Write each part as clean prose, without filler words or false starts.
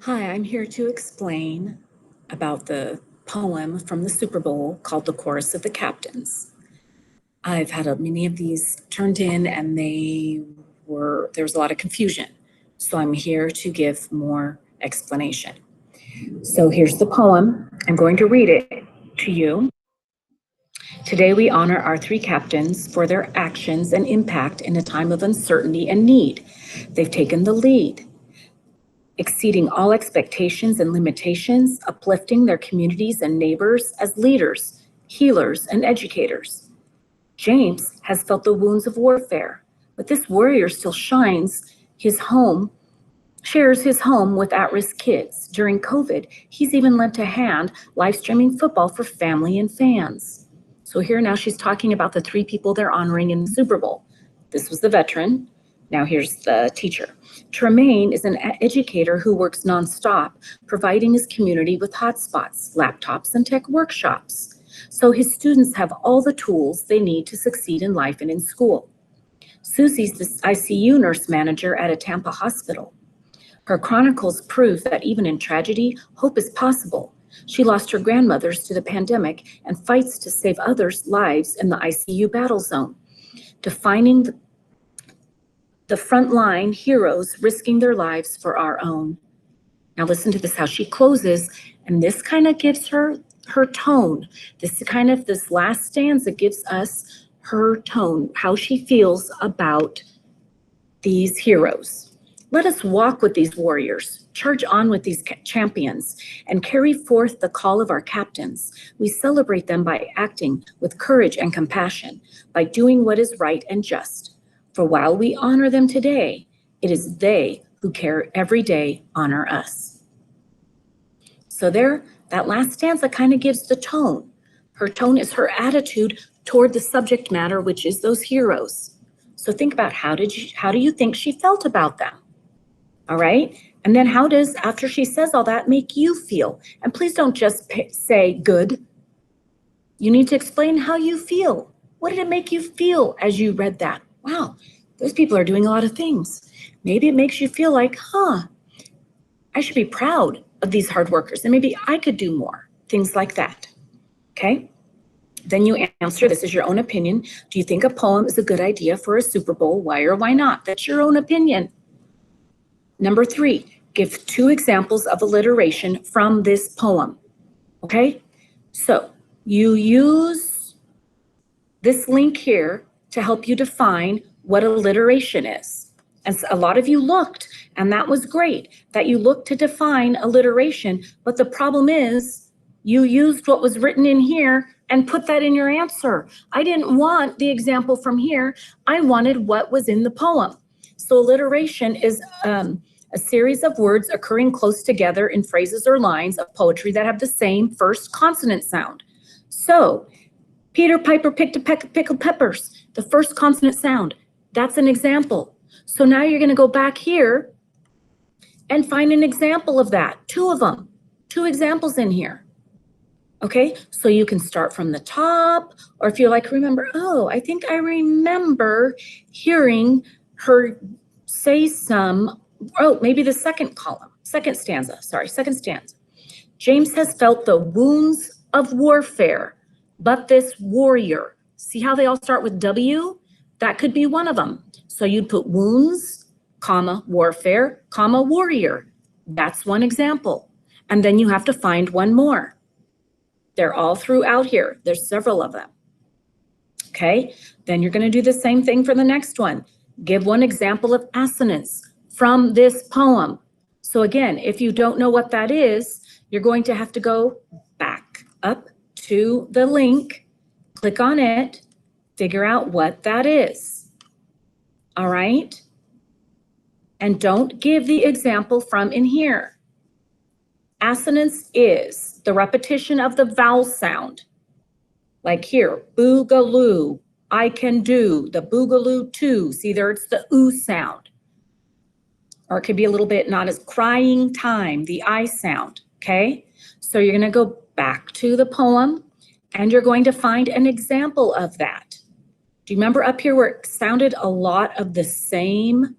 Hi, I'm here to explain about the poem from the Super Bowl called The Chorus of the Captains. I've had many of these turned in and there was a lot of confusion. So I'm here to give more explanation. So here's the poem. I'm going to read it to you. Today we honor our three captains for their actions and impact in a time of uncertainty and need. They've taken the lead, exceeding all expectations and limitations, uplifting their communities and neighbors as leaders, healers, and educators. James has felt the wounds of warfare, but this warrior still shares his home with at-risk kids. During COVID, he's even lent a hand live streaming football for family and fans. So here now she's talking about the three people they're honoring in the Super Bowl. This was the veteran. Now here's the teacher. Tremaine is an educator who works nonstop, providing his community with hotspots, laptops, and tech workshops, so his students have all the tools they need to succeed in life and in school. Susie's the ICU nurse manager at a Tampa hospital. Her chronicles prove that even in tragedy, hope is possible. She lost her grandmothers to the pandemic and fights to save others' lives in the ICU battle zone, defining the frontline heroes risking their lives for our own. Now listen to this, how she closes, and this kind of gives her tone. This last stanza gives us her tone, how she feels about these heroes. Let us walk with these warriors, charge on with these champions, and carry forth the call of our captains. We celebrate them by acting with courage and compassion, by doing what is right and just. For while we honor them today, it is they who care every day honor us. So there, that last stanza kind of gives the tone. Her tone is her attitude toward the subject matter, which is those heroes. So think about how do you think she felt about them? All right. And then how does, after she says all that, make you feel? And please don't just say good. You need to explain how you feel. What did it make you feel as you read that? Wow, those people are doing a lot of things. Maybe it makes you feel like, I should be proud of these hard workers and maybe I could do more, things like that. Okay. Then you answer, this is your own opinion. Do you think a poem is a good idea for a Super Bowl? Why or why not? That's your own opinion. Number 3, give 2 examples of alliteration from this poem. Okay, so you use this link here to help you define what alliteration is. And a lot of you looked, and that was great that you looked to define alliteration, but the problem is you used what was written in here and put that in your answer. I didn't want the example from here. I wanted what was in the poem. So alliteration is a series of words occurring close together in phrases or lines of poetry that have the same first consonant sound. So Peter Piper picked a peck of pickled peppers, the first consonant sound. That's an example. So now you're going to go back here and find an example of that. 2 of them, 2 examples in here. Okay, so you can start from the top, or if you like, remember, oh, I think I remember hearing her say maybe the second stanza. James has felt the wounds of warfare, but this warrior, see how they all start with W? That could be one of them. So you'd put wounds, comma, warfare, comma, warrior. That's one example. And then you have to find one more. They're all throughout here. There's several of them. Okay, then you're going to do the same thing for the next one. Give one example of assonance from this poem. So again, if you don't know what that is, you're going to have to go back up to the link, click on it, figure out what that is. All right? And don't give the example from in here. Assonance is the repetition of the vowel sound. Like here, boogaloo, I can do, the boogaloo too. See there, it's the oo sound. Or it could be a little bit not as crying time, the I sound, okay? So you're gonna go back to the poem and you're going to find an example of that. Do you remember up here where it sounded a lot of the same?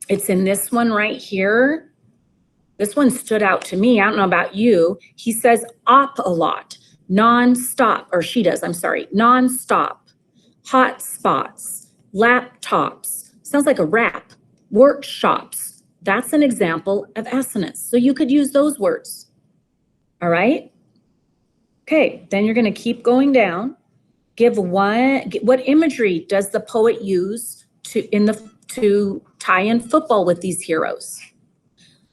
It's in this one right here. This one stood out to me. I don't know about you. He says op a lot, non-stop, or she does, I'm sorry, non-stop, hot spots, laptops, sounds like a rap, workshops. That's an example of assonance. So you could use those words. All right? Okay, then you're going to keep going down. Give one, what imagery does the poet use to tie in football with these heroes?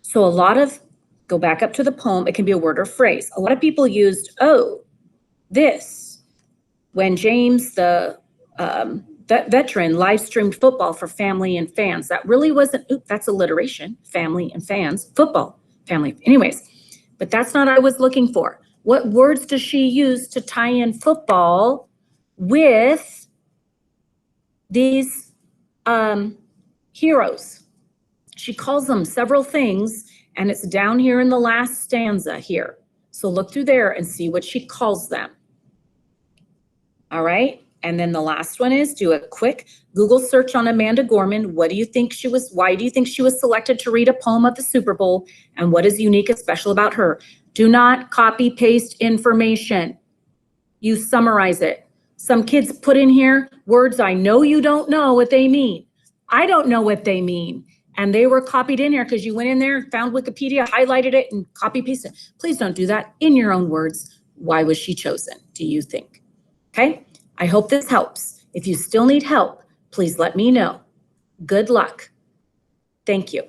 So a lot of, go back up to the poem, it can be a word or phrase. A lot of people used, oh, this, when James, the veteran, live streamed football for family and fans. That really wasn't, that's alliteration, family and fans, football, family. Anyways, but that's not what I was looking for. What words does she use to tie in football with these heroes? She calls them several things, and it's down here in the last stanza here. So look through there and see what she calls them. All right. And then the last one is do a quick Google search on Amanda Gorman. What do you think she was, why do you think she was selected to read a poem at the Super Bowl? And what is unique and special about her? Do not copy paste information. You summarize it. Some kids put in here words I know you don't know what they mean. I don't know what they mean. And they were copied in here because you went in there, found Wikipedia, highlighted it, and copy pasted. Please don't do that. In your own words, why was she chosen, do you think? Okay, I hope this helps. If you still need help, please let me know. Good luck. Thank you.